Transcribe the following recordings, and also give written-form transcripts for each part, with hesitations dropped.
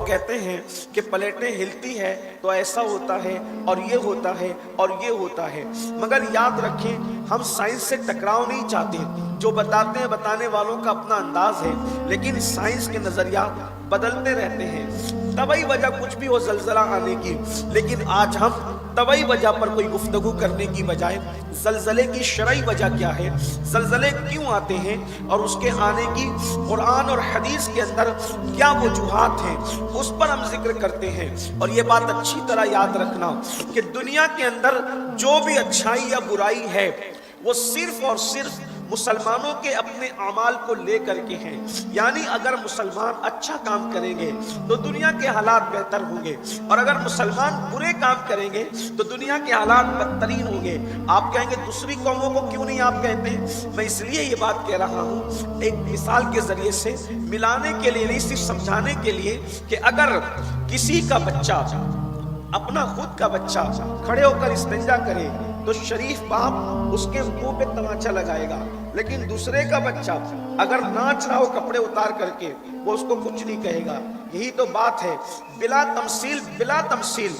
کہتے ہیں کہ پلیٹیں ہلتی ہے تو ایسا ہوتا ہے اور یہ ہوتا ہے اور یہ ہوتا ہے، مگر یاد رکھیں ہم سائنس سے ٹکراؤ نہیں چاہتے، جو بتاتے ہیں بتانے والوں کا اپنا انداز ہے، لیکن سائنس کے نظریات بدلتے رہتے ہیں۔ طبعی وجہ کچھ بھی ہو زلزلہ آنے کی، لیکن آج ہم طبعی وجہ پر کوئی گفتگو کرنے کی بجائے زلزلے کی شرعی وجہ کیا ہے، زلزلے کیوں آتے ہیں اور اس کے آنے کی قرآن اور حدیث کے اندر کیا وجوہات ہیں، اس پر ہم ذکر کرتے ہیں۔ اور یہ بات اچھی طرح یاد رکھنا کہ دنیا کے اندر جو بھی اچھائی یا برائی ہے وہ صرف اور صرف مسلمانوں کے اپنے اعمال کو لے کر کے ہیں، یعنی اگر مسلمان اچھا کام کریں گے تو دنیا کے حالات بہتر ہوں گے، اور اگر مسلمان برے کام کریں گے تو دنیا کے حالات بدترین ہوں گے۔ آپ کہیں گے دوسری قوموں کو کیوں نہیں آپ کہتے ہیں؟ میں اس لیے یہ بات کہہ رہا ہوں ایک مثال کے ذریعے سے، ملانے کے لیے نہیں، صرف سمجھانے کے لیے کہ اگر کسی کا بچہ، اپنا خود کا بچہ کھڑے ہو کر استنجا کرے تو شریف باپ اس کے منہ پہ تماچا لگائے گا، لیکن دوسرے کا بچہ اگر ناچ رہا ہو کپڑے اتار کر کے وہ اس کو کچھ نہیں کہے گا۔ یہی تو بات ہے، بلا تمثیل، بلا تمثیل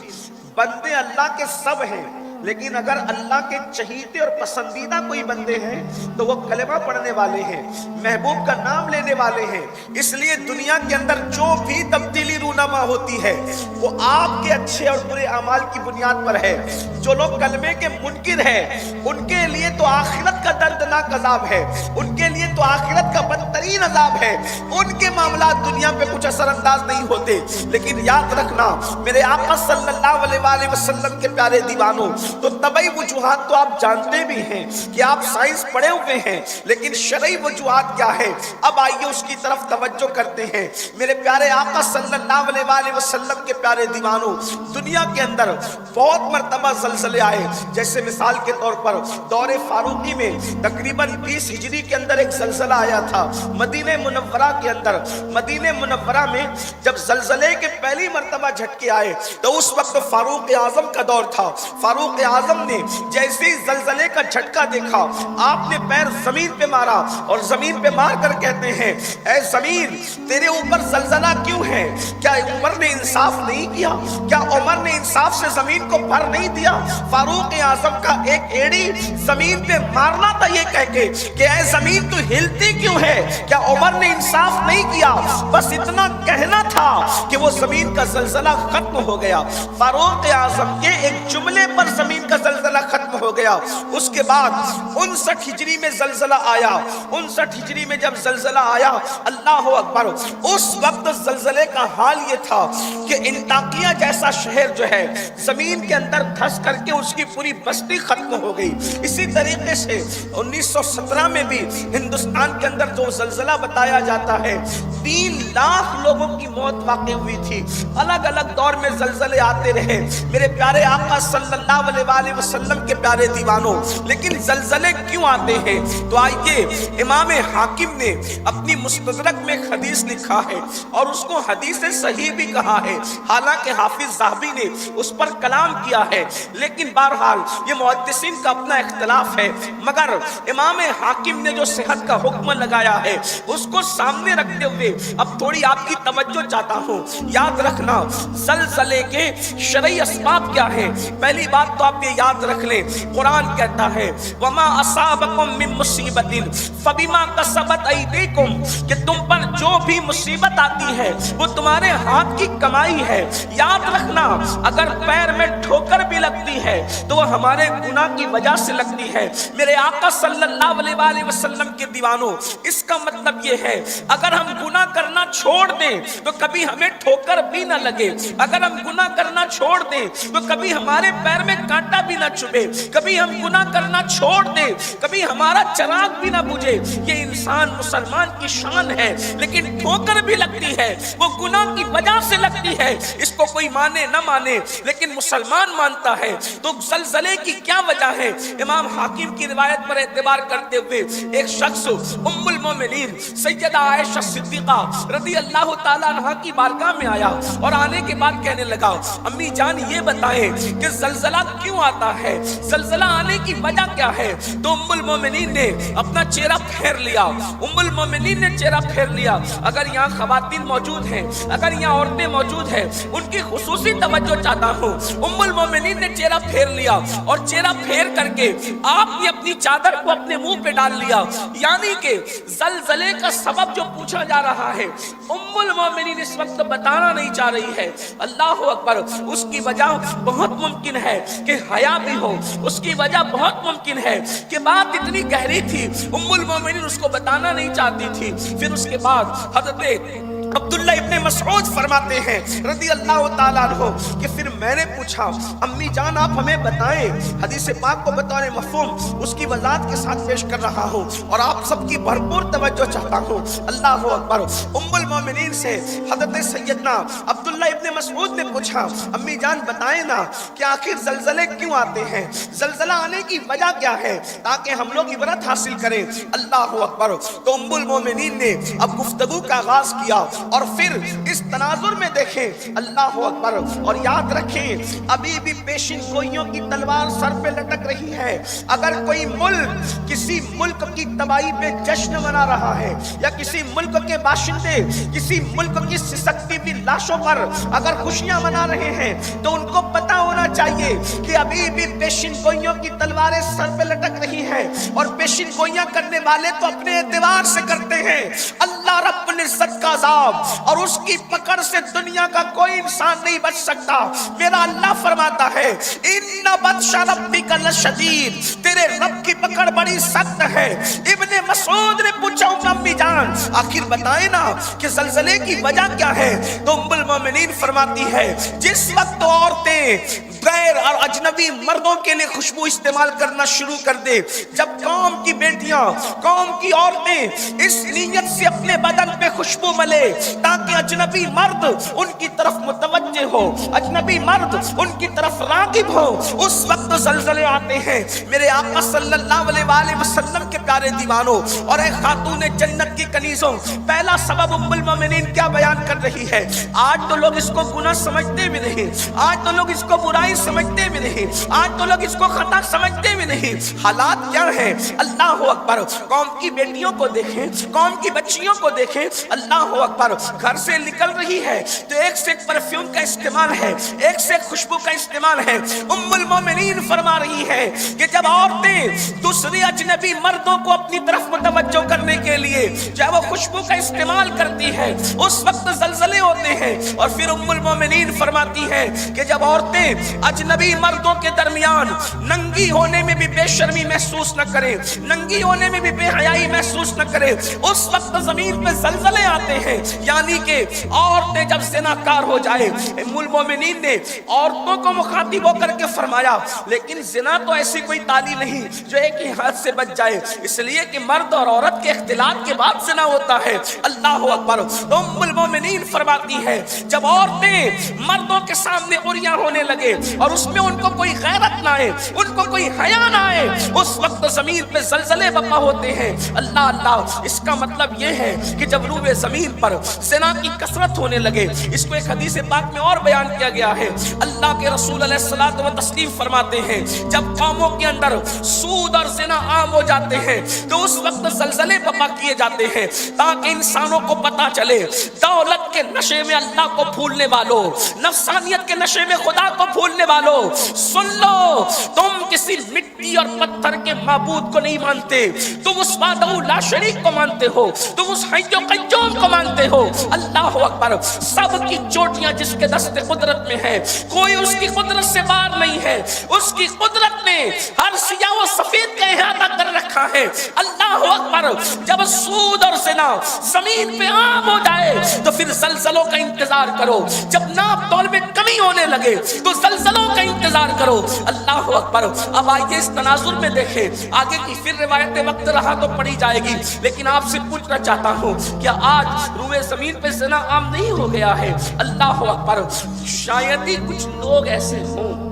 بندے اللہ کے سب ہیں، لیکن اگر اللہ کے چہیتے اور پسندیدہ کوئی بندے ہیں تو وہ کلمہ پڑھنے والے ہیں، محبوب کا نام لینے والے ہیں۔ اس لیے دنیا کے اندر جو بھی تبدیلی رونما ہوتی ہے وہ آپ کے اچھے اور برے اعمال کی بنیاد پر ہے۔ جو لوگ کلمے کے منکر ہیں ان کے لیے تو آخرت کا دردناک عذاب ہے، ان کے لیے تو آخرت کا بدترین عذاب ہے، ان کے معاملات دنیا پہ کچھ اثر انداز نہیں ہوتے۔ لیکن یاد رکھنا میرے آقا صلی اللہ علیہ وسلم کے پیارے دیوانوں، تو طبعی وجوہات تو آپ جانتے بھی ہیں کہ آپ سائنس پڑھے ہوئے ہیں، لیکن شرعی وجوہات کیا ہے؟ اب آئیے اس کی طرف توجہ کرتے ہیں۔ میرے پیارے آقا صلی اللہ علیہ وسلم کے پیارے دیوانوں، دنیا کے اندر بہت مرتبہ زلزلے آئے، جیسے مثال کے طور پر دور فاروقی میں تقریباً 20 ہجری کے اندر ایک زلزلہ آیا تھا مدینہ منورہ کے اندر۔ مدینہ منورہ میں جب زلزلے کے پہلی مرتبہ جھٹکے آئے تو اس وقت فاروق اعظم کا دور تھا۔ فاروق اعظم نے جیسے ہی زلزلے کا جھٹکا دیکھا، آپ نے پیر زمین پہ مارا اور زمین پہ مار کر کہتے ہیں اے زمین تیرے اوپر زلزلہ کیوں ہے؟ کیا عمر نے انصاف نہیں کیا؟ کیا عمر نے انصاف سے زمین کو بھر نہیں دیا؟ فاروق اعظم کا ایک ایڑی زمین پہ مارنا تھا یہ کہہ کے کہ اے زمین تو ہلتی کیوں ہے؟ کیا عمر نے انصاف نہیں کیا؟ بس اتنا کہنا تھا کہ وہ زمین کا زلزلہ ختم ہو گیا۔ فاروق اعظم کے ایک جملے پر زمین کا زلزلہ ختم ہو گیا۔ اس کے بعد 59 ہجری میں زلزلہ آیا۔ 59 ہجری میں جب زلزلہ آیا، اللہ اکبر، اس وقت زلزلے کا حال یہ تھا کہ انطاکیہ جیسا شہر جو ہے زمین کے اندر دھس کر کے اس کی پوری بستی ختم ہو گئی۔ اسی طریقے سے 1917 میں بھی ہندوستان کے اندر جو زلزلہ بتایا جاتا ہے 3 لاکھ لوگوں کی موت واقع ہوئی تھی۔ الگ الگ دور میں زلزلے آتے رہے میرے پیارے آقا صلی اللہ علیہ وسلم کے پیارے دیوانوں، لیکن زلزلے کیوں آتے ہیں؟ تو آئیے، امام حاکم نے اپنی مستدرک میں حدیث لکھا ہے اور اس کو حدیث صحیح بھی کہا ہے، حالانکہ حافظ ذہبی نے اس پر کلام کیا ہے، لیکن بہرحال یہ محدثین کا اپنا اختلاف ہے، مگر امام حاکم نے جو صحت کا حکم لگایا ہے اس کو سامنے رکھتے ہوئے اب تھوڑی آپ کی توجہ چاہتا ہوں۔ یاد رکھنا زلزلے کے شرعی اسباب کیا ہے؟ پہلی بات تو آپ یہ یاد رکھ لیں، قرآن کہتا ہے وَمَا أَصَابَكُم مِّن مُّصِيبَةٍ فَبِمَا كَسَبَتْ أَيْدِيكُمْ، کہ تم پر جو بھی مصیبت آتی ہے وہ تمہارے ہاتھ کی کمائی ہے۔ یاد رکھنا اگر پیر میں ٹھوکر بھی لگتی ہے تو وہ ہمارے گناہ کی وجہ سے لگتی ہے۔ میرے آقا صلی اللہ علیہ وسلم کے دیوانوں، اس کا مطلب یہ ہے اگر ہم گناہ کرنا چھوڑ دیں تو کبھی ہمیں ٹھوکر بھی نہ لگے، اگر ہم گناہ کرنا چھوڑ دیں تو کبھی ہمارے پیر میں کانٹا بھی نہ چبھے، کبھی ہم گناہ کرنا چھوڑ دیں کبھی ہمارا چراغ بھی نہ بجھے۔ یہ انسان مسلمان کی شان ہے، لیکن ٹھوکر بھی لگتی ہے، وہ گناہ کی وجہ سے لگتی ہے، اس کو کوئی مانے نہ مانے لیکن مسلمان مانتا ہے۔ تو زلزلے کی کیا وجہ ہے؟ امام حاکم کی روایت روایت پر اعتبار کرتے ہوئے ایک شخص ام المومنین سیدہ عائشہ صدیقہ رضی اللہ تعالیٰ عنہ کی بارگاہ میں آیا اور آنے کے بعد کہنے لگا امی جان یہ بتائیں کہ زلزلہ کیوں آتا ہے, زلزلہ آنے کی وجہ کیا ہے؟ تو ام المومنین نے اپنا چہرہ پھیر لیا, ام المومنین نے چہرہ پھیر لیا. اگر یہاں خواتین موجود ہیں, اگر یہاں عورتیں موجود ہیں, ان کی خصوصی توجہ چاہتا ہوں. ام المومنین نے چہرہ پھیر لیا اور چہرہ پھیر کر کے آپ نے اپنی چادر کو اپنے منہ پہ ڈال لیا. یعنی کہ زلزلے کا سبب جو پوچھا جا رہا ہے ام المومنین اس وقت بتانا نہیں چاہ رہی ہے. اللہ اکبر. اس کی وجہ بہت ممکن ہے کہ حیا بھی ہو, اس کی وجہ بہت ممکن ہے کہ بات اتنی گہری تھی ام المومنین اس کو بتانا نہیں چاہتی تھی. پھر اس کے بعد حضرت عبداللہ ابن مسعود فرماتے ہیں رضی اللہ تعالیٰ عنہ کہ پھر میں نے پوچھا امی جان آپ ہمیں بتائیں, حدیث پاک کو بطور مفہوم اس کی وضاحت کے ساتھ پیش کر رہا ہوں اور آپ سب کی بھرپور توجہ چاہتا ہوں. اللہ اکبر. ام المومنین سے حضرت سیدنا عبداللہ ابن مسعود نے پوچھا امی جان بتائیں نا کہ آخر زلزلے کیوں آتے ہیں, زلزلہ آنے کی وجہ کیا ہے تاکہ ہم لوگ عبرت حاصل کریں. اللہ اکبر. تو ام المومنین نے اب گفتگو کا آغاز کیا اور پھر اس تناظر میں دیکھیں اللہ اکبر اور یاد رکھیں ابھی بھی پیشن گوئیوں کی تلوار سر پہ لٹک رہی ہے. اگر کوئی ملک کسی ملک کی تباہی پہ جشن منا رہا ہے یا کسی ملک کے باشندے کسی ملک کی سسکتی ہوئی لاشوں پر اگر خوشیاں منا رہے ہیں تو ان کو پتا ہونا چاہیے کہ ابھی بھی پیشن گوئیوں کی تلواریں سر پہ لٹک رہی ہیں اور پیشن گوئیاں کرنے والے تو اپنے اعتبار سے کرتے ہیں. اللہ رب العزت کا عذاب اور اس کی پکڑ سے دنیا کا کوئی انسان نہیں بچ سکتا. میرا اللہ فرماتا ہے ان بطش ربک لشدید, تیرے رب کی پکڑ بڑی سخت ہے. ابن مسعود نے پوچھا امی جان آخر بتائیں نا کہ زلزلے کی وجہ کیا ہے؟ تو ام المومنین فرماتی ہے جس وقت عورتیں غیر اور اجنبی مردوں کے لیے خوشبو استعمال کرنا شروع کر دے, جب قوم کی بیٹیاں قوم کی عورتیں اس نیت سے اپنے بدن پہ خوشبو ملے تاکہ اجنبی مرد ان کی طرف متوجہ ہو, اجنبی مرد ان کی طرف راغب ہو, اس وقت زلزلے آتے ہیں. میرے آقا صلی اللہ علیہ وآلہ وسلم کے پیارے دیوانوں اور اے خاتون جنت کی کنیزوں, پہلا سبب ام المومنین کیا بیان کر رہی ہے؟ آج تو لوگ اس کو گناہ سمجھتے بھی نہیں, آج تو لوگ اس کو برائی سمجھتے بھی نہیں, آج تو لوگ اس کو خطا سمجھتے بھی نہیں. حالات کیا ہیں؟ اللہ اکبر. قوم کی بیٹیوں کو دیکھیں, قوم کی بچیوں کو دیکھیں. اللہ اکبر. گھر سے نکل رہی ہے تو ایک سے ایک پرفیوم کا استعمال ہے, ایک سے ایک خوشبو کا استعمال ہے. ام المومنین فرما رہی ہے کہ جب عورتیں دوسری اجنبی مردوں کو اپنی طرف متوجہ کرنے کے لیے جب وہ خوشبو کا استعمال کرتی ہے اس وقت زلزلے ہوتے ہیں. اور پھر ام المومنین فرماتی ہے کہ جب عورتیں اجنبی مردوں کے درمیان ننگی ہونے میں بھی بے شرمی محسوس نہ کریں, ننگی ہونے میں بھی بے حیائی محسوس نہ کریں, اس وقت زمین پہ زلزلے آتے ہیں. یعنی کہ عورتیں جب زناکار ہو جائے, ام المومنین نے عورتوں کو مخاطب ہو کر کے فرمایا لیکن زنا تو ایسی کوئی تالی نہیں جو ایک ہی ہاتھ سے بچ جائے, اس لیے کہ مرد اور عورت کے اختلاط کے بعد زنا ہوتا ہے. اللہ اکبر. ام المومنین فرماتی ہے جب عورتیں مردوں کے سامنے عریاں ہونے لگے اور اس میں ان کو کوئی غیرت نہ آئے, ان کو کوئی حیا نہ آئے, اس وقت زمین پہ زلزلے برپا ہوتے ہیں. اللہ اللہ. اس کا مطلب یہ ہے کہ جب روئے زمین پر زنا کی کثرت ہونے لگے, اس کو ایک حدیث پاک میں اور بیان کیا گیا ہے. اللہ کے رسول علیہ الصلوۃ والتسلیم فرماتے ہیں جب قوموں کے اندر سود اور زنا عام ہو جاتے ہیں تو اس وقت زلزلے برپا کیے جاتے ہیں تاکہ انسانوں کو پتا چلے دولت کے نشے میں اللہ کو بھولنے والوں, نفسانیت کے نشے میں خدا کو بھولنے والوں, سن لو تم کسی مٹی اور پتھر کے معبود کو نہیں مانتے, تم اس وحدہ لا شریک کو مانتے ہو, تم اس حی قیوم کو مانتے ہو. اللہ اکبر. سب کی چوٹیاں جس کے دست قدرت میں ہے, کوئی اس کی قدرت سے باہر نہیں ہے, اس کی قدرت نے ہر سیاہ و سفید کا احاطہ کر رکھا ہے. اللہ اکبر. جب سود اور زنا زمین پہ عام ہو جائے تو پھر زلزلوں کا انتظار کرو, جب ناپ تول میں کمی ہونے لگے تو زلزلوں کا انتظار کرو. اللہ اکبر. اب آئیے اس تناظر میں دیکھیں, آگے کی پھر روایت وقت رہا تو پڑھی جائے گی لیکن آپ سے پوچھنا چاہتا ہوں کیا آج روئے زمین پہ زنا عام نہیں ہو گیا ہے؟ اللہ اکبر. شاید ہی کچھ لوگ ایسے ہوں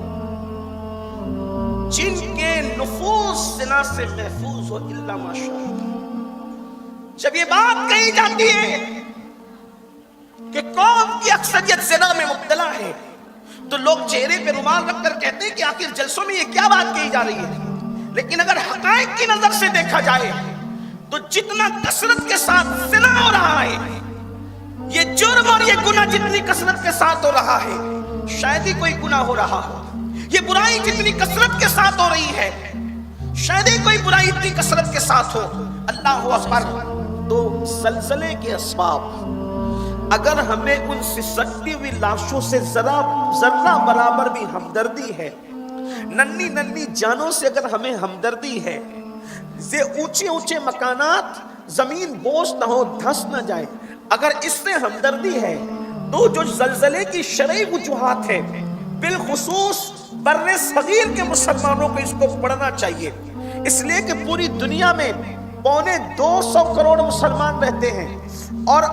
جن کے نفوس زنا سے محفوظ ہو الا ماشاءاللہ۔ جب یہ بات کہی جاتی ہے کہ قوم کی اکثریت زنا میں مبتلا ہے تو لوگ چہرے پہ رومال رکھ کر کہتے ہیں کہ آخر جلسوں میں یہ کیا بات کہی جا رہی ہے، لیکن اگر حقائق کی نظر سے دیکھا جائے تو جتنا کثرت کے ساتھ زنا ہو رہا ہے، یہ جرم اور یہ گناہ جتنی کثرت کے ساتھ ہو رہا ہے، شاید ہی کوئی گناہ ہو رہا ہو۔ یہ برائی جتنی کثرت کے ساتھ ہو رہی ہے، شاید ہی کوئی برائی اتنی کثرت کے ساتھ ہو۔ اللہ اکبر۔ تو زلزلے کے اسباب، اگر ہمیں ان سسکتی ہوئی لاشوں سے ذرہ برابر بھی ہمدردی ہے، ننھی ننھی جانوں سے اگر ہمیں ہمدردی ہے، یہ اونچے اونچے مکانات زمین بوجھ نہ ہو، دھس نہ جائے، اگر اس سے ہمدردی ہے تو جو زلزلے کی شرعی وجوہات ہیں بالخصوص بر صغیر کے مسلمانوں کو اس کو پڑھنا چاہیے، اس لیے کہ پوری دنیا میں 250 کروڑ مسلمان رہتے ہیں اور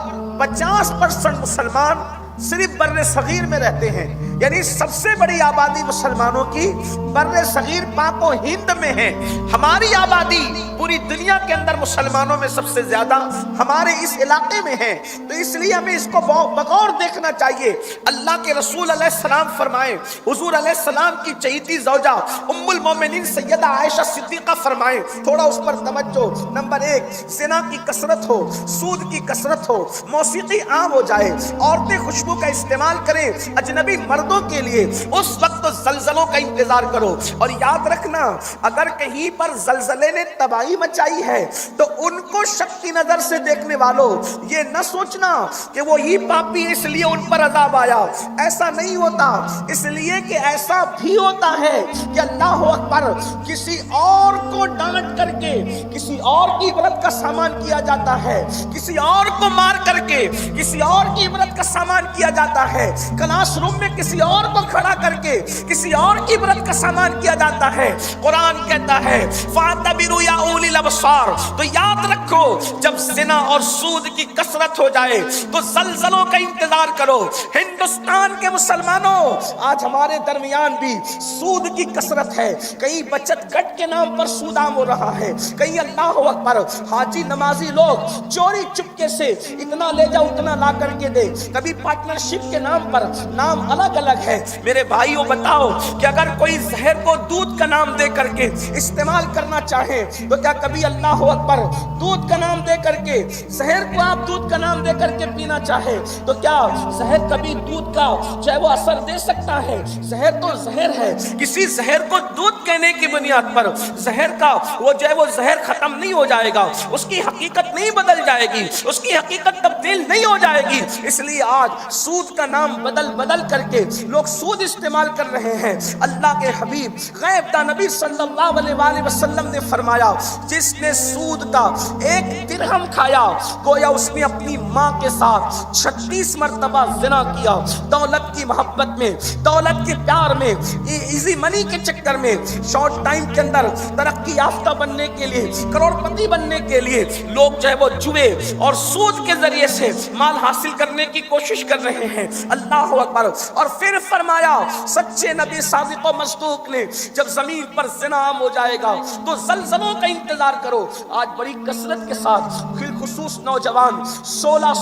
50% مسلمان صرف بر صغیر میں رہتے ہیں، یعنی سب سے بڑی آبادی مسلمانوں کی بر صغیر پاک و ہند میں ہے۔ ہماری آبادی پوری دنیا کے اندر مسلمانوں میں سب سے زیادہ ہمارے اس علاقے میں ہے، تو اس لیے ہمیں اس کو بغور دیکھنا چاہیے۔ اللہ کے رسول علیہ السلام فرمائے، حضور علیہ السلام کی چہیتی زوجہ ام المومنین سیدہ عائشہ صدیقہ فرمائے، تھوڑا اس پر توجہ۔ نمبر 1، زنا کی کثرت ہو، سود کی کثرت ہو، موسیقی عام ہو جائے، عورتیں خوشبو کا استعمال کریں اجنبی مردوں کے لیے، اس وقت زلزلوں کا انتظار کرو۔ اور یاد رکھنا، اگر کہیں پر زلزلے نے تباہی مچائی ہے تو ان کو شک کی نظر سے دیکھنے والوں یہ نہ سوچنا کہ وہی پاپی اس لیے ان پر عذاب آیا، ایسا نہیں ہوتا۔ اس لیے کہ ایسا بھی ہوتا ہے کہ اللہ اکبر، کسی اور کو ڈانٹ کر کے کسی اور کی عبرت کا سامان کیا جاتا ہے، کسی اور کو مار کر کے کسی اور کی عبرت کا سامان کیا جاتا ہے، کلاس روم میں کسی اور کو کھڑا کر کے کسی اور کی عبرت کا سامان کیا جاتا ہے۔ قرآن کہتا ہے فَاعْتَبِرُوا يَا أُولِي الْأَبْصَارِ، تو یاد رکھو جب زنا اور سود کی کثرت ہو جائے تو زلزلوں کا انتظار کرو۔ ہندوستان کے مسلمانوں، آج ہمارے درمیان بھی سود کی کثرت ہے، کئی بچت گٹ کے نام پر سود عام ہو رہا ہے، کئی اللہ اکبر حاجی نمازی لوگ چوری چپکے سے اتنا لے جاؤ اتنا لا کر کے دے، کبھی پارٹنرشپ کے نام پر، نام الگ الگ ہے۔ میرے بھائیوں بتاؤ کہ اگر کوئی زہر کو دودھ کا نام دے کر کے استعمال کرنا چاہے تو کیا کبھی اللہ اکبر دودھ کا نام دے کر کے، زہر کو آپ دودھ کا نام دے کر کے پینا چاہے تو کیا زہر کبھی دودھ کا چاہے وہ اثر دے سکتا ہے؟ زہر تو زہر ہے، کسی زہر کو دودھ کہنے کی بنیاد پر زہر کا وہ جو ہے وہ زہر ختم نہیں ہو جائے گا، اس کی حقیقت نہیں بدل جائے گی، اس کی حقیقت تبدیل نہیں ہو جائے گی۔ اس لیے آج سود کا نام بدل کر کے لوگ سود استعمال کر رہے ہیں۔ اللہ کے حبیب غیب داں نبی صلی اللہ علیہ وآلہ وسلم نے فرمایا، جس نے سود کا 1 درہم کھایا گویا اس نے اپنی ماں کے ساتھ 36 مرتبہ زنا کیا۔ دولت کی محبت میں، دولت کے پیار میں، ایزی منی کے چکر میں، شارٹ ٹائم کے اندر ترقی یافتہ بننے کے لیے، کروڑ پتی بننے کے لیے لوگ جو ہے وہ جوئے اور سود کے ذریعے سے مال حاصل کرنے کی کوشش کر رہے ہیں۔ اللہ اکبر۔ اور پھر فرمایا سچے نبی صادق و مصدوق نے، جب زمین پر زنا عام ہو جائے گا تو زلزلوں کا انتظار کرو۔ آج بڑی کثرت کے ساتھ بالخصوص نوجوان 16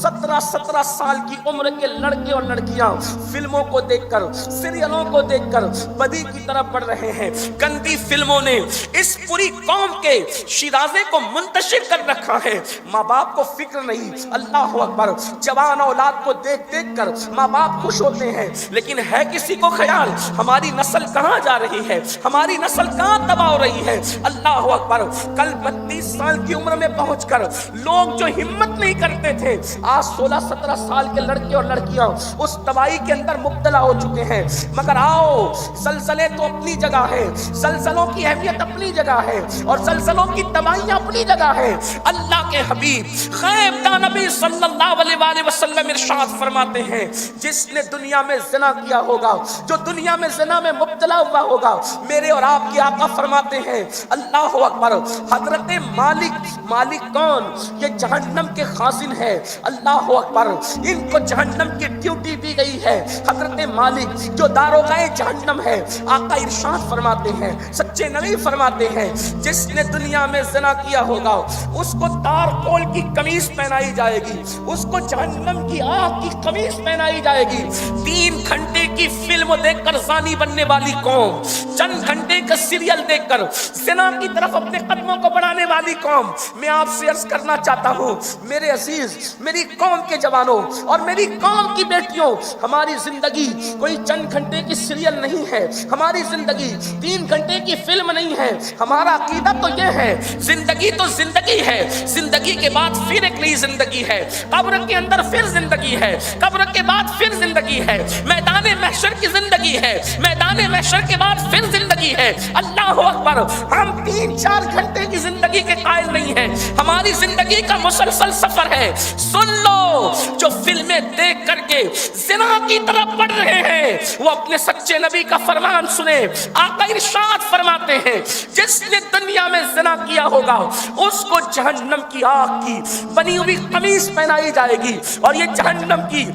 17 سال کی عمر کے لڑکے اور لڑکیاں فلموں کو دیکھ کر، سیریلوں کو دیکھ کر بدی کی طرف بڑھ رہے ہیں۔ گندی فلموں نے اس پوری قوم کے شیرازے کو منتشر کر رکھا ہے۔ ماں باپ کو فکر نہیں۔ اللہ اکبر۔ جوان اولاد کو دیکھ کر ماں باپ خوش ہوتے ہیں، لیکن ہے کسی کو خیال ہماری نسل کہاں جا رہی ہے، ہماری نسل کہاں تباہ ہو رہی ہے؟ اللہ اکبر۔ کل 32 سال کی عمر میں پہنچ کر لوگ جو ہمت نہیں کرتے تھے، آج 16-17 سال کے لڑکے اور لڑکیاں اس تباہی کے اندر مبتلا ہو چکے ہیں۔ مگر آؤ، زلزلے تو اپنی جگہ ہے، زلزلوں کی اہمیت اپنی جگہ ہے اور زلزلوں کی تباہیاں اپنی جگہ ہے۔ اللہ کے حبیب غیب داں نبی صلی اللہ علیہ وآلہ وسلم ارشاد فرماتے ہیں، جس نے دنیا میں زنا کیا ہوگا، جو دنیا میں زنا میں مبتلا ہوا ہوگا، میرے اور آپ کے آقا فرماتے ہیں اللہ اکبر، حضرت مالک کون کون؟ یہ جہنم کے خازن ہے. اللہ اکبر. ان کو جہنم کی ڈیوٹی دی گئی ہے. حضرت مالک جو داروغہ جہنم ہے، آقا ارشاد فرماتے ہیں، سچے نبی فرماتے ہیں، جس نے دنیا میں زنا کیا ہوگا اس کو تارکول کی قمیص پہنائی جائے گی، اس کو جہنم کی آگ کی قمیص پہنائی جائے گی. 3 گھنٹے کی فلم دیکھ کر زانی بننے والی قوم، چند گھنٹے کا سیریل دیکھ کر زنا کی طرف اپنے قدموں کو بڑھانے والی قوم. میں آپ سے عرض کرنا چاہتا ہوں میرے عزیز، میری قوم کے جوانوں اور میری قوم کی بیٹیوں، ہماری زندگی کوئی چند گھنٹے کی سیریل نہیں ہے، ہماری زندگی 3 گھنٹے کی فلم نہیں ہے. ہمارا عقیدہ تو یہ ہے، زندگی تو زندگی ہے، زندگی کے بعد پھر ایک نئی زندگی ہے، قبر کے اندر پھر زندگی ہے، قبر کے بعد پھر زندگی ہے، میدان محشر کی زندگی ہے، میدان محشر کے بعد پھر زندگی ہے. اللہ اکبر. ہم 3-4 گھنٹے کی زندگی کے قائل نہیں ہیں، ہماری زندگی کا مسلسل سفر ہے. سن لو، جو فلمیں دیکھ کر کے زنا کی طرف بڑھ رہے ہیں وہ اپنے سچے نبی کا فرمان سنیں. آقا ارشاد فرماتے ہیں، جس نے دنیا میں زنا کیا ہوگا اس کو جہنم کی آگ کی بنی ہوئی قمیص پہنائی جائے گی. اور یہ جہنم کی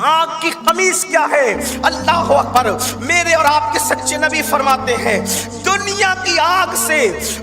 آگ کی قمیص کیا ہے؟ اللہ اکبر. میرے اور آپ کے سچے نبی فرماتے ہیں، دنیا کی آگ سے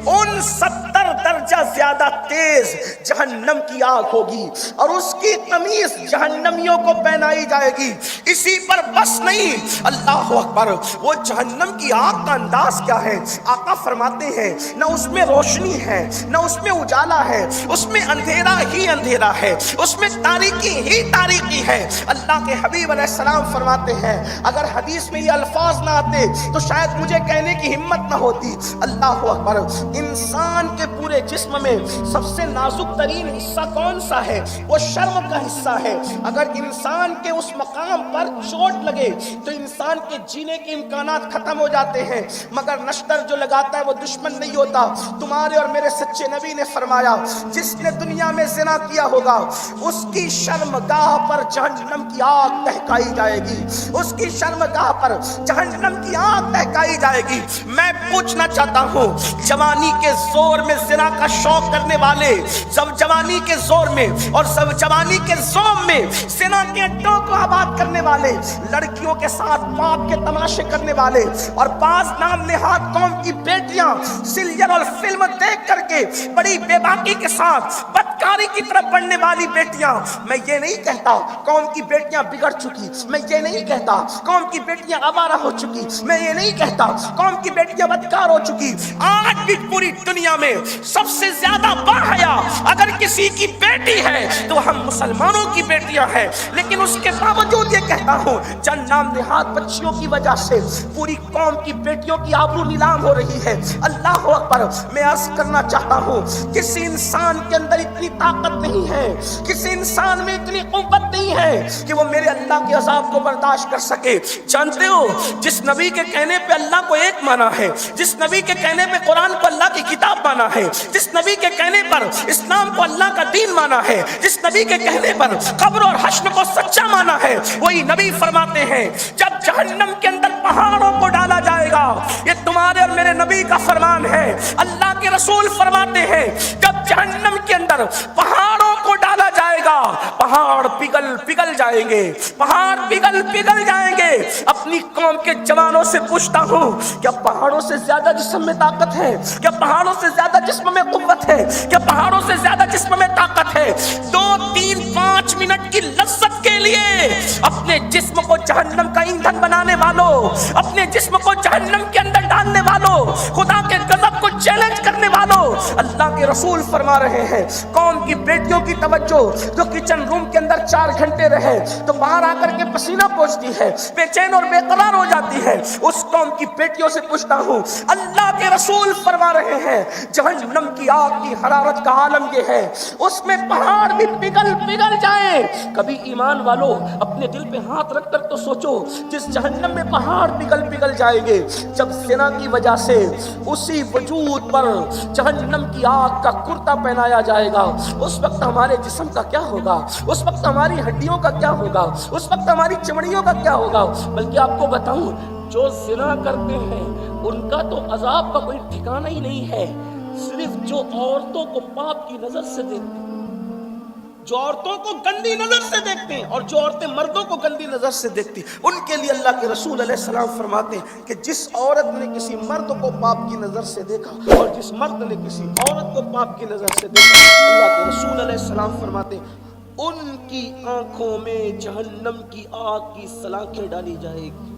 69 درجہ زیادہ تیز جہنم کی آگ ہوگی اور اس کی قمیص جہنمیوں کو پہنائی جائے گی. اسی پر بس نہیں، اللہ اکبر، وہ جہنم کی آگ کا انداز کیا ہے؟ آقا فرماتے ہیں، نہ اس میں روشنی ہے، نہ اس میں اجالا ہے، اس میں اندھیرا ہی اندھیرا ہے، اس میں تاریکی ہی تاریکی ہے. اللہ کے حبیب علیہ السلام فرماتے ہیں، اگر حدیث میں یہ الفاظ نہ آتے تو شاید مجھے کہنے کی ہمت نہ ہوتی. اللہ اکبر. انسان کے پورے جسم میں سب سے نازک ترین حصہ کون سا ہے؟ وہ شرم کا حصہ ہے. اگر انسان کے اس مقام پر چوٹ لگے تو انسان کے جینے کے امکانات ختم ہو جاتے ہیں، مگر نشتر جو لگاتا ہے وہ دشمن نہیں ہوتا. تمہارے اور میرے سچے نبی نے فرمایا، جس نے دنیا میں زنا کیا ہوگا اس کی شرمگاہ پر جہنم کی آگ دہکائی جائے گی، اس کی شرمگاہ پر جہنم کی آگ دہکائی جائے گی. میں پوچھنا چاہتا ہوں، جوانی کے زور میں زنا کا شوق کرنے والے، سب جوانی کے زور میں اور سب جوانی کے زوم میں زنا کے اڈوں کو آباد کرنے والے، لڑکیوں کے ساتھ پاپ کے تماشے کرنے والے، اور بعض نام نہاد قوم کی بیٹیاں سیریل اور فلم دیکھ کر کے بڑی بے باکی کے ساتھ بدکاری کی طرف بڑھنے والی بیٹیاں. میں یہ نہیں کہتا قوم کی بیٹیاں بگڑ چکی، میں یہ نہیں کہتا قوم کی بیٹیاں آوارہ ہو چکی، میں یہ نہیں کہتا قوم کی بیٹیاں بدکار ہو چکی. آج بھی پوری دنیا میں سب سے زیادہ باحیا اگر کسی کی بیٹی ہے تو ہم مسلمانوں کی بیٹیاں ہیں. لیکن اس کے باوجود یہ کہتا ہوں، چند نام نہاد بچیوں کی وجہ سے پوری قوم کی بیٹیوں کی آبرو نیلام ہو رہی ہے. اللہ اکبر. میں عرض کرنا چاہتا ہوں، کسی انسان کے اندر اتنی طاقت نہیں ہے، کسی انسان میں اتنی قوت نہیں ہے کہ وہ میرے اللہ کے عذاب کو برداشت کر سکے. جانتے ہو، جس نبی کے کہنے پہ اللہ کو ایک مانا ہے، جس نبی کے کہنے پہ قرآن کو اللہ کی کتاب مانا ہے، جس نبی کے کہنے پر اسلام کو اللہ کا دین مانا ہے، جس نبی کے کہنے پر قبر اور حشر کو سچا مانا ہے، وہی نبی فرماتے ہیں، جب جہنم کے اندر پہاڑوں کو ڈالا جائے گا، یہ تمہارے اور میرے نبی کا فرمان ہے. اللہ کے رسول فرماتے ہیں، جب جہنم کے اندر پہاڑوں کو ڈالا جائے گا، پہاڑ پگھل جائیں گے، پہاڑ پگھل جائیں گے. اپنی قوم کے جوانوں سے پوچھتا ہوں، کیا پہاڑوں سے زیادہ جسم میں طاقت ہے؟ کیا پہاڑوں سے زیادہ جسم میں قوت ہے؟ کیا پہاڑوں سے زیادہ جسم میں طاقت ہے؟ 2 3 5 منٹ کی لذت کے لیے اپنے جسم کو جہنم کا ایندھن بنانے والوں، اپنے جسم کو جہنم کے اندر ڈالنے والوں، خدا کے غضب کو چیلنج کرنے والوں، اللہ کے رسول فرما رہے ہیں، قوم کی بیٹیوں کی توجہ جو کچن روم کے اندر 4 گھنٹے رہے تو باہر آ کر کے پسینہ پہنچتی ہے، بے چین اور بے قرار ہو جاتی ہے، اس قوم کی بیٹیوں سے پوچھتا ہوں، اللہ کے رسول فرما رہے ہیں، جہنم کی آگ کی حرارت کا عالم یہ ہے، اس میں پہاڑ بھی پگھل جائیں. کبھی ایمان والو اپنے دل پہ ہاتھ رکھ کر تو سوچو، جس جہنم میں پہاڑ پگھل جائیں گے، جب زنا کی وجہ سے اسی وجود پر جہنم کی آگ کا کرتا پہنایا جائے گا، اس وقت ہمارے جسم کا کیا ہوگا؟ اس وقت ہماری ہڈیوں کا کیا ہوگا؟ اس وقت ہماری چمڑیوں کا کیا ہوگا؟ بلکہ آپ کو بتاؤں، جو زنا کرتے ہیں ان کا تو عذاب کا کوئی ٹھکانہ ہی نہیں ہے. صرف جو عورتوں کو پاپ کی نظر سے دیکھتے ہیں، جو عورتوں کو گندی نظر سے دیکھتے ہیں، اور جو عورتیں مردوں کو گندی نظر سے دیکھتی ہیں، ان کے لیے اللہ کے رسول علیہ السلام فرماتے ہیں کہ جس عورت نے کسی مرد کو پاپ کی نظر سے دیکھا اور جس مرد نے کسی عورت کو پاپ کی نظر سے دیکھا، اللہ کے رسول علیہ السلام فرماتے ہیں ان کی آنکھوں میں جہنم کی آگ کی سلاخیں ڈالی جائے گی۔